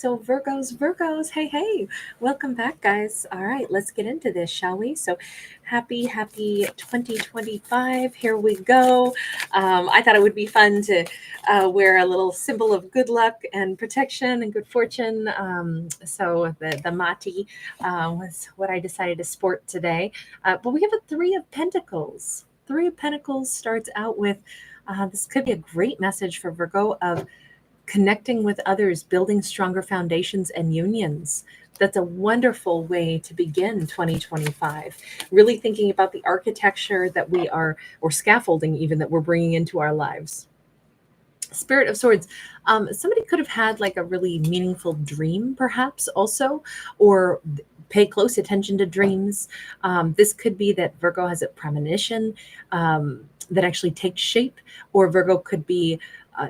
So Virgos, hey, welcome back, guys. All right, let's get into this, shall we? So happy 2025. Here we go. I thought it would be fun to wear a little symbol of good luck and protection and good fortune. So the mati was what I decided to sport today. But we have a Three of Pentacles. Three of Pentacles starts out with this could be a great message for Virgo of connecting with others, building stronger foundations and unions. That's a wonderful way to begin 2025. Really thinking about the architecture that we are, or scaffolding even, that we're bringing into our lives. Spirit of Swords. Somebody could have had like a really meaningful dream, perhaps, also, or pay close attention to dreams. This could be that Virgo has a premonition that actually takes shape, or Virgo could be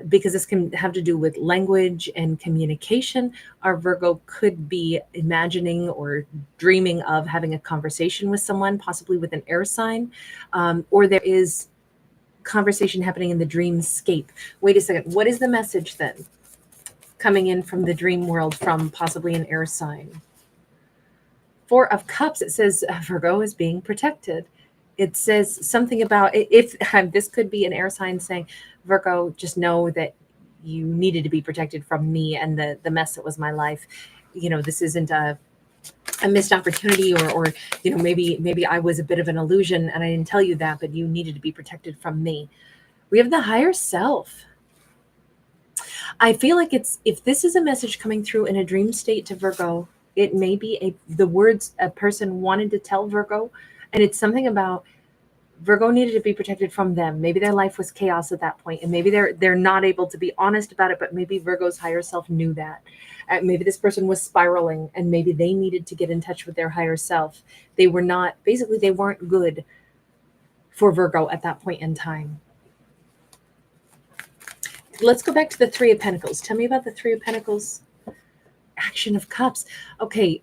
because this can have to do with language and communication. Our Virgo could be imagining or dreaming of having a conversation with someone, possibly with an air sign, or there is conversation happening in the dreamscape. Wait a second. What is the message then coming in from the dream world from possibly an air sign? Four of Cups, it says Virgo is being protected. It says something about if this could be an air sign saying, Virgo, just know that you needed to be protected from me and the mess that was my life. This isn't a missed opportunity, or maybe I was a bit of an illusion and I didn't tell you that, but you needed to be protected from me. We have the higher self. I feel like if this is a message coming through in a dream state to Virgo, it may be the words a person wanted to tell Virgo, and it's something about Virgo needed to be protected from them. Maybe their life was chaos at that point, and maybe they're not able to be honest about it. But maybe Virgo's higher self knew that. Maybe this person was spiraling, and maybe they needed to get in touch with their higher self. They weren't good for Virgo at that point in time. Let's go back to the Three of Pentacles. Tell me about the Three of Pentacles. Action of Cups. Okay,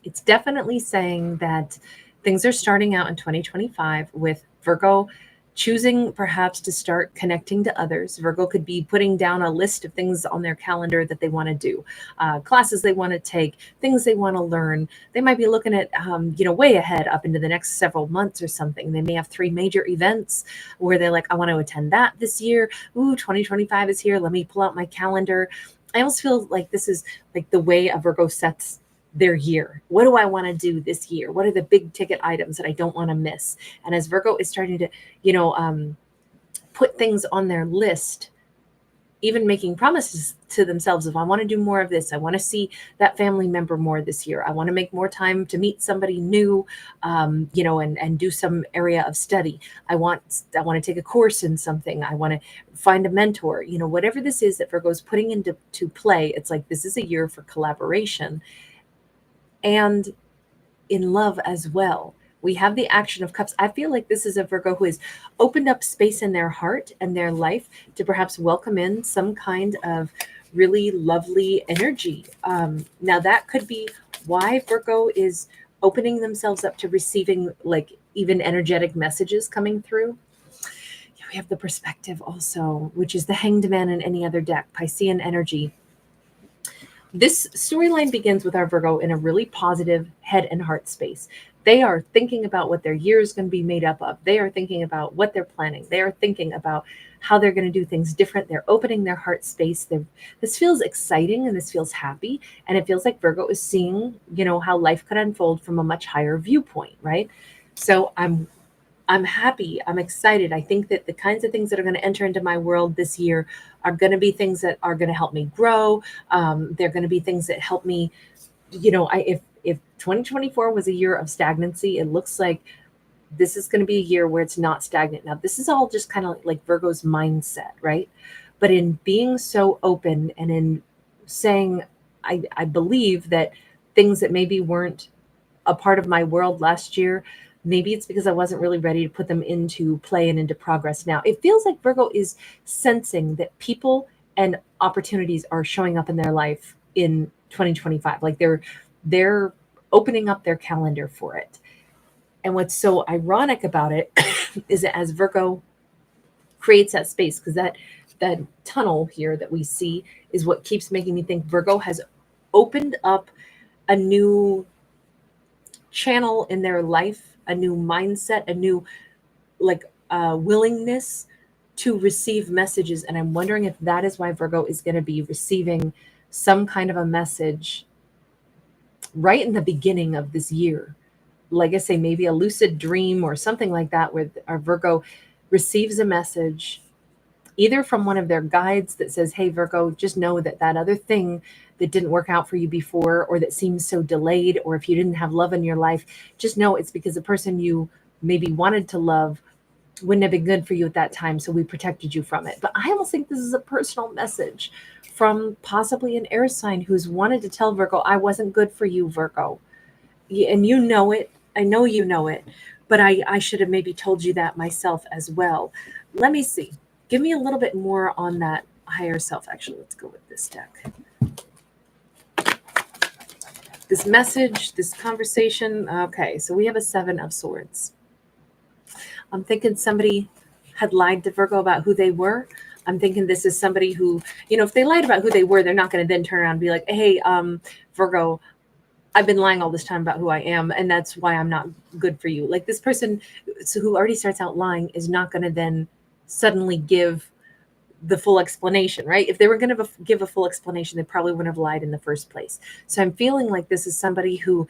it's definitely saying that things are starting out in 2025 with Virgo choosing perhaps to start connecting to others. Virgo could be putting down a list of things on their calendar that they want to do, classes they want to take, things they want to learn. They might be looking at, way ahead up into the next several months or something. They may have three major events where they're like, I want to attend that this year. Ooh, 2025 is here. Let me pull out my calendar. I almost feel like this is like the way a Virgo sets their year. What do I want to do this year? What are the big ticket items that I don't want to miss? And as Virgo is starting to, put things on their list, even making promises to themselves of, I want to do more of this. I want to see that family member more this year. I want to make more time to meet somebody new, and do some area of study. I want to take a course in something. I want to find a mentor, whatever this is that Virgo's putting into play. It's like, this is a year for collaboration and in love as well. We have the Action of Cups. I feel like this is a Virgo who has opened up space in their heart and their life to perhaps welcome in some kind of really lovely energy. Now, that could be why Virgo is opening themselves up to receiving like even energetic messages coming through. We have the Perspective also, which is the Hanged Man in any other deck, Piscean energy. This storyline begins with our Virgo in a really positive head and heart space. They are thinking about what their year is going to be made up of. They are thinking about what they're planning. They are thinking about how they're going to do things different. They're opening their heart space. This feels exciting and this feels happy. And it feels like Virgo is seeing, how life could unfold from a much higher viewpoint, right? So I'm happy. I'm excited. I think that the kinds of things that are going to enter into my world this year are going to be things that are going to help me grow. They're going to be things that help me, if 2024 was a year of stagnancy, it looks like this is going to be a year where it's not stagnant. Now, this is all just kind of like Virgo's mindset, right? But in being so open and in saying, I believe that things that maybe weren't a part of my world last year, maybe it's because I wasn't really ready to put them into play and into progress now. It feels like Virgo is sensing that people and opportunities are showing up in their life in 2025. Like they're opening up their calendar for it. And what's so ironic about it is that as Virgo creates that space, because that that tunnel here that we see is what keeps making me think Virgo has opened up a new channel in their life, a new mindset, a new like willingness to receive messages. And I'm wondering if that is why Virgo is going to be receiving some kind of a message right in the beginning of this year. Like I say, maybe a lucid dream or something like that, where our Virgo receives a message either from one of their guides that says, hey, Virgo, just know that that other thing that didn't work out for you before, or that seems so delayed, or if you didn't have love in your life, just know it's because the person you maybe wanted to love wouldn't have been good for you at that time. So we protected you from it. But I almost think this is a personal message from possibly an air sign who's wanted to tell Virgo, I wasn't good for you, Virgo. And you know it. I know you know it. But I should have maybe told you that myself as well. Let me see. Give me a little bit more on that higher self. Actually, let's go with this deck. This message, this conversation. Okay, so we have a 7 of Swords. I'm thinking somebody had lied to Virgo about who they were. I'm thinking this is somebody who, if they lied about who they were, they're not going to then turn around and be like, hey, Virgo, I've been lying all this time about who I am, and that's why I'm not good for you. Like this person who already starts out lying is not going to then suddenly give the full explanation, right? If they were going to give a full explanation, they probably wouldn't have lied in the first place. So I'm feeling like this is somebody who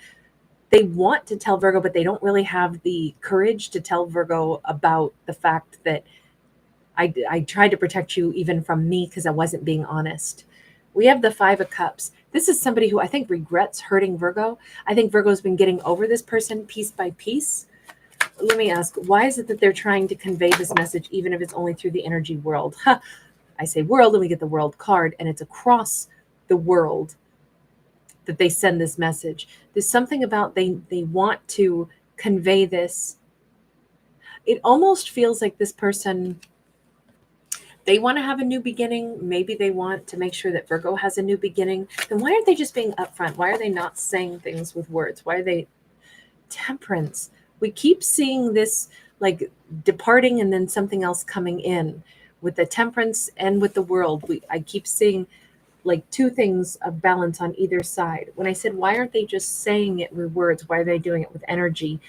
they want to tell Virgo, but they don't really have the courage to tell Virgo about the fact that I tried to protect you even from me because I wasn't being honest. We have the 5 of Cups. This is somebody who I think regrets hurting Virgo. I think Virgo's been getting over this person piece by piece. Let me ask, why is it that they're trying to convey this message, even if it's only through the energy world? I say world, and we get the world card, and it's across the world that they send this message. There's something about they want to convey this. It almost feels like this person, they want to have a new beginning. Maybe they want to make sure that Virgo has a new beginning. Then why aren't they just being upfront? Why are they not saying things with words? Why are they Temperance? We keep seeing this like departing and then something else coming in with the Temperance and with the World. I keep seeing like 2 things of balance on either side. When I said, why aren't they just saying it with words? Why are they doing it with energy?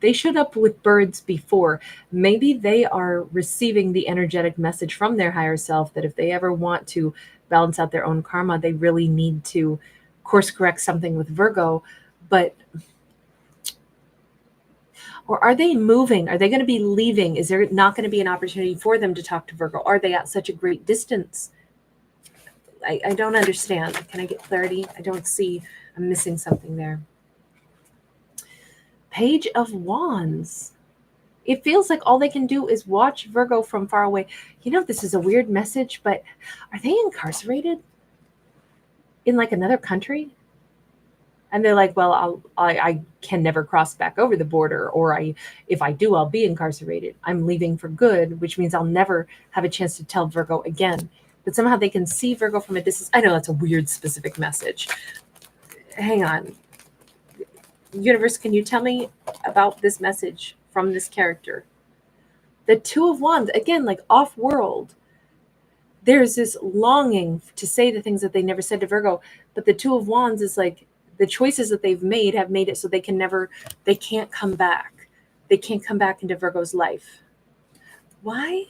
They showed up with birds before. Maybe they are receiving the energetic message from their higher self that if they ever want to balance out their own karma, they really need to course correct something with Virgo. But, or are they moving? Are they going to be leaving? Is there not going to be an opportunity for them to talk to Virgo? Are they at such a great distance? I don't understand. Can I get clarity? I don't see. I'm missing something there. Page of Wands. It feels like all they can do is watch Virgo from far away. This is a weird message, but are they incarcerated in like another country? And they're like, well, I can never cross back over the border, or if I do, I'll be incarcerated. I'm leaving for good, which means I'll never have a chance to tell Virgo again. But somehow they can see Virgo from a distance. I know that's a weird specific message. Hang on. Universe, can you tell me about this message from this character? The 2 of Wands, again, like off-world. There's this longing to say the things that they never said to Virgo, but the 2 of Wands is like the choices that they've made have made it so they can't come back. They can't come back into Virgo's life. Why?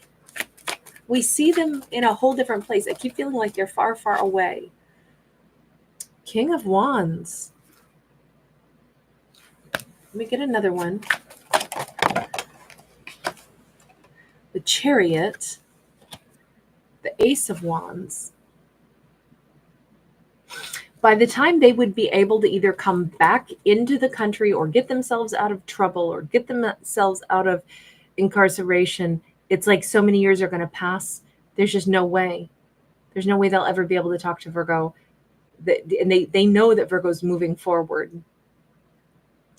We see them in a whole different place. I keep feeling like they're far, far away. King of Wands. Let me get another one. The Chariot. The Ace of Wands. By the time they would be able to either come back into the country or get themselves out of trouble or get themselves out of incarceration, it's like so many years are going to pass. There's just no way. There's no way they'll ever be able to talk to Virgo. And they know that Virgo's moving forward.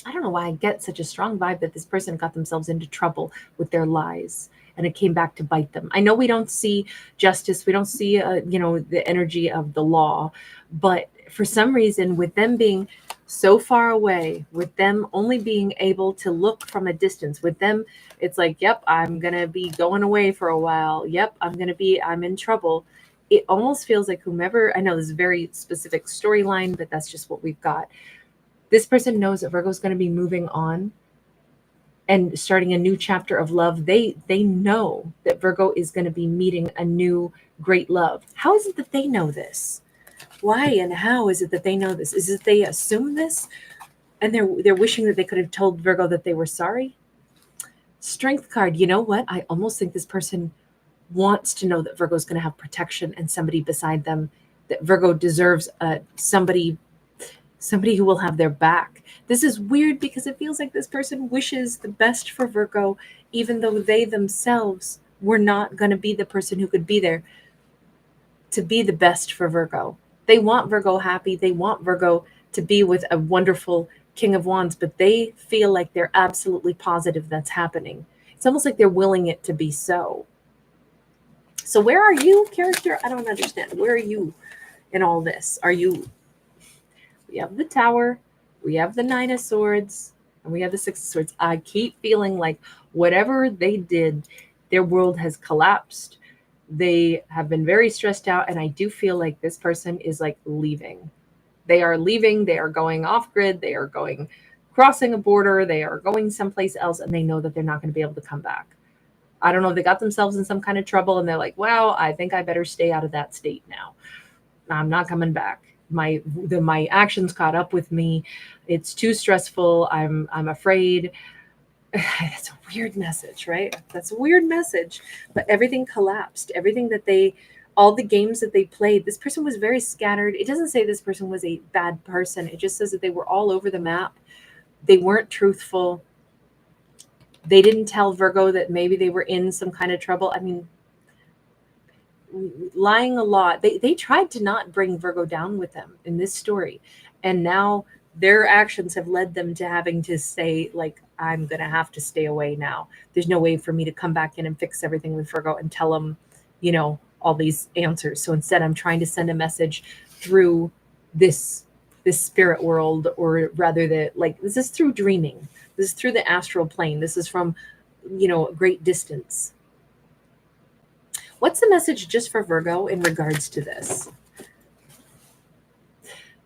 I don't know why I get such a strong vibe that this person got themselves into trouble with their lies and it came back to bite them. I know we don't see justice. We don't see, the energy of the law. But for some reason, with them being so far away, with them only being able to look from a distance. With them, it's like, yep, I'm going to be going away for a while. Yep, I'm in trouble. It almost feels like whomever, I know this is a very specific storyline, but that's just what we've got. This person knows that Virgo's going to be moving on and starting a new chapter of love. They know that Virgo is going to be meeting a new great love. How is it that they know this? Why and how is it that they know this? Is it they assume this and they're wishing that they could have told Virgo that they were sorry? Strength card. You know what? I almost think this person wants to know that Virgo's going to have protection and somebody beside them, that Virgo deserves somebody who will have their back. This is weird because it feels like this person wishes the best for Virgo, even though they themselves were not going to be the person who could be there to be the best for Virgo. They want Virgo happy. They want Virgo to be with a wonderful King of Wands, but they feel like they're absolutely positive that's happening. It's almost like they're willing it to be so. So where are you, character? I don't understand. Where are you in all this? We have the Tower, we have the Nine of Swords, and we have the Six of Swords. I keep feeling like whatever they did, their world has collapsed. They have been very stressed out, and I do feel like this person is like leaving. They are leaving. They are going off grid. They are crossing a border. They are going someplace else, and they know that they're not going to be able to come back. I don't know if they got themselves in some kind of trouble, and they're like, well, I think I better stay out of that state now. I'm not coming back. My actions caught up with me. It's too stressful. I'm afraid. That's a weird message, right? That's a weird message. But everything collapsed. Everything that all the games that they played, this person was very scattered. It doesn't say this person was a bad person. It just says that they were all over the map. They weren't truthful. They didn't tell Virgo that maybe they were in some kind of trouble. I mean, lying a lot. They tried to not bring Virgo down with them in this story. And now their actions have led them to having to say, like, I'm going to have to stay away now. There's no way for me to come back in and fix everything with Virgo and tell them, all these answers. So instead, I'm trying to send a message through this spirit world, or rather this is through dreaming. This is through the astral plane. This is from, a great distance. What's the message just for Virgo in regards to this?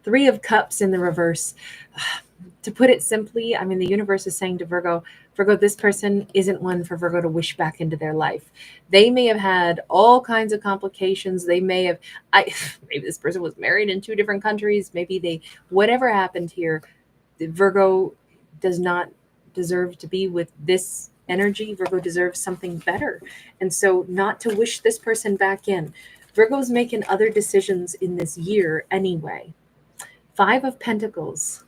Three of Cups in the reverse. To put it simply, I mean, the universe is saying to Virgo, this person isn't one for Virgo to wish back into their life. They may have had all kinds of complications. They may have, maybe this person was married in 2 different countries. Maybe whatever happened here, Virgo does not deserve to be with this energy. Virgo deserves something better. And so not to wish this person back in. Virgo's making other decisions in this year anyway. 5 of Pentacles.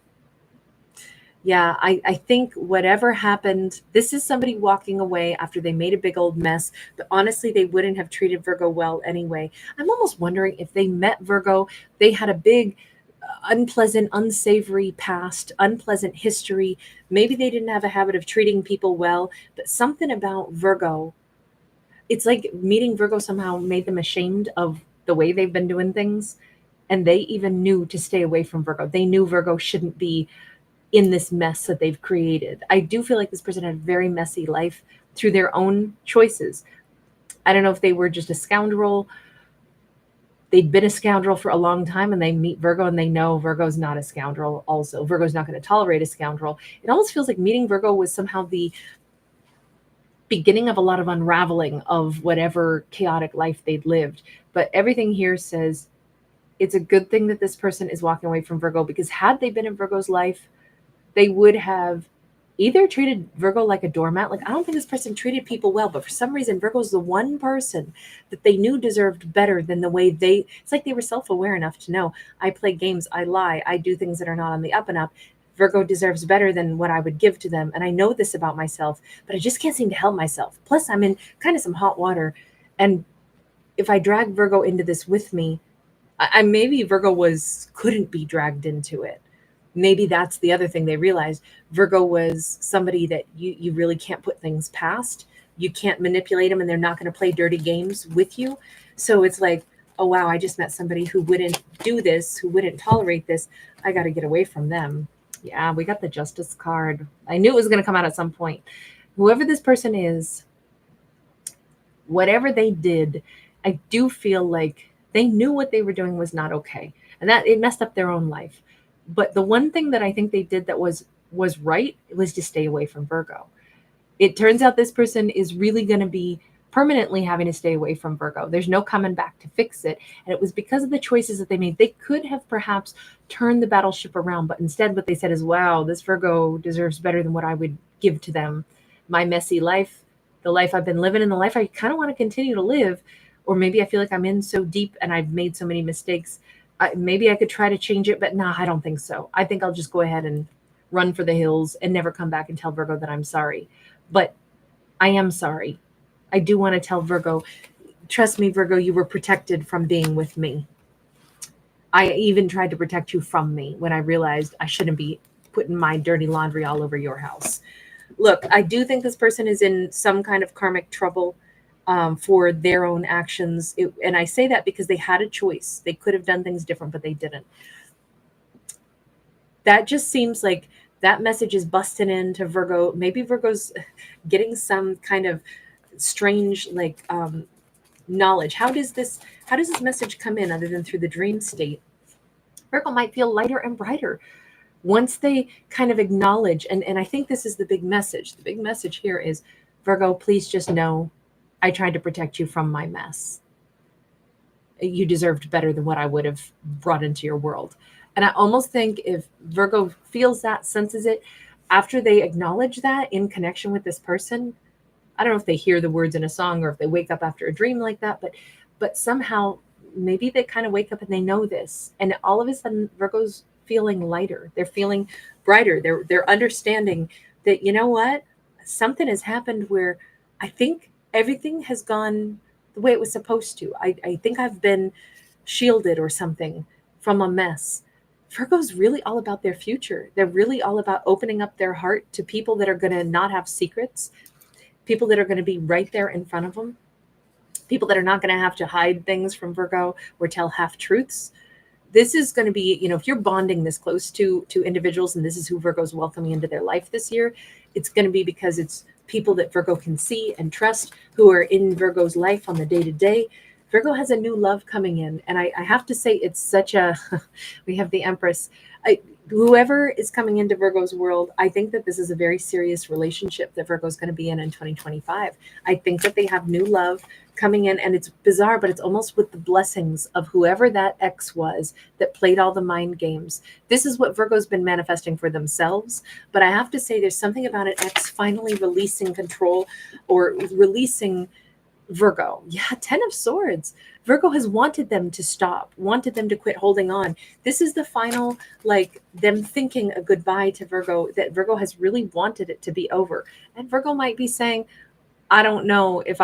Yeah, I think whatever happened, this is somebody walking away after they made a big old mess, but honestly, they wouldn't have treated Virgo well anyway. I'm almost wondering if they met Virgo, they had a big, unpleasant, unsavory past, unpleasant history. Maybe they didn't have a habit of treating people well, but something about Virgo, it's like meeting Virgo somehow made them ashamed of the way they've been doing things. And they even knew to stay away from Virgo. They knew Virgo shouldn't be in this mess that they've created. I do feel like this person had a very messy life through their own choices. I don't know if they were just a scoundrel. They'd been a scoundrel for a long time, and they meet Virgo and they know Virgo's not a scoundrel also. Virgo's not going to tolerate a scoundrel. It almost feels like meeting Virgo was somehow the beginning of a lot of unraveling of whatever chaotic life they'd lived. But everything here says it's a good thing that this person is walking away from Virgo, because had they been in Virgo's life, they would have either treated Virgo like a doormat. Like, I don't think this person treated people well, but for some reason, Virgo's the one person that they knew deserved better than the way it's like they were self-aware enough to know, I play games, I lie, I do things that are not on the up and up. Virgo deserves better than what I would give to them. And I know this about myself, but I just can't seem to help myself. Plus, I'm in kind of some hot water. And if I drag Virgo into this with me, I maybe Virgo couldn't be dragged into it. Maybe that's the other thing they realized. Virgo was somebody that you really can't put things past. You can't manipulate them, and they're not going to play dirty games with you. So it's like, oh, wow, I just met somebody who wouldn't do this, who wouldn't tolerate this. I got to get away from them. Yeah, we got the Justice card. I knew it was going to come out at some point. Whoever this person is, whatever they did, I do feel like they knew what they were doing was not okay, and that it messed up their own life. But the one thing that I think they did that was right was to stay away from Virgo. It turns out this person is really going to be permanently having to stay away from Virgo. There's no coming back to fix it. And it was because of the choices that they made. They could have perhaps turned the battleship around, but instead what they said is, wow, this Virgo deserves better than what I would give to them. My messy life, the life I've been living, and the life I kind of want to continue to live. Or maybe I feel like I'm in so deep and I've made so many mistakes. Maybe I could try to change it, but nah, I don't think so. I think I'll just go ahead and run for the hills and never come back and tell Virgo that I'm sorry. But I am sorry. I do want to tell Virgo, trust me, Virgo, you were protected from being with me. I even tried to protect you from me when I realized I shouldn't be putting my dirty laundry all over your house. Look, I do think this person is in some kind of karmic trouble for their own actions. And I say that because they had a choice. They could have done things different, but they didn't. That just seems like that message is busting into Virgo. Maybe Virgo's getting some kind of strange knowledge. How does this message come in other than through the dream state? Virgo might feel lighter and brighter once they kind of acknowledge, and I think this is the big message. The big message here is, Virgo, please just know I tried to protect you from my mess. You deserved better than what I would have brought into your world. And I almost think if Virgo feels that, senses it, after they acknowledge that in connection with this person, I don't know if they hear the words in a song or if they wake up after a dream like that, but somehow maybe they kind of wake up and they know this. And all of a sudden Virgo's feeling lighter. They're feeling brighter. They're understanding that, you know what? Something has happened where I think everything has gone the way it was supposed to. I think I've been shielded or something from a mess. Virgo's really all about their future. They're really all about opening up their heart to people that are going to not have secrets, people that are going to be right there in front of them, people that are not going to have to hide things from Virgo or tell half truths. This is going to be, if you're bonding this close to individuals, and this is who Virgo's welcoming into their life this year, it's going to be because it's people that Virgo can see and trust, who are in Virgo's life on the day-to-day. Virgo has a new love coming in. And I have to say, it's such a, we have the Empress. Whoever is coming into Virgo's world, I think that this is a very serious relationship that Virgo's going to be in 2025. I think that they have new love coming in, and it's bizarre, but it's almost with the blessings of whoever that ex was that played all the mind games. This is what Virgo's been manifesting for themselves. But I have to say, there's something about an ex finally releasing control or releasing Virgo. Yeah, 10 of Swords. Virgo has wanted them to stop, wanted them to quit holding on. This is the final, them thinking a goodbye to Virgo, that Virgo has really wanted it to be over. And Virgo might be saying, I don't know if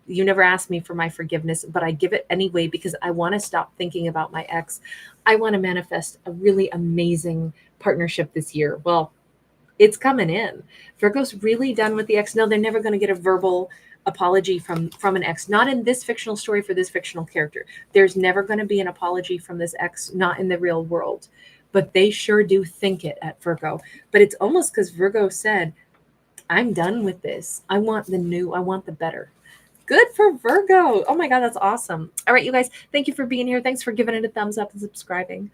you never asked me for my forgiveness, but I give it anyway because I want to stop thinking about my ex. I want to manifest a really amazing partnership this year. Well, it's coming in. Virgo's really done with the ex. No, they're never going to get a verbal apology from an ex, not in this fictional story for this fictional character. There's never going to be an apology from this ex, not in the real world, but they sure do think it at Virgo. But it's almost because Virgo said, I'm done with this. I want the new, I want the better. Good for Virgo. Oh my God, that's awesome. All right, you guys, thank you for being here. Thanks for giving it a thumbs up and subscribing.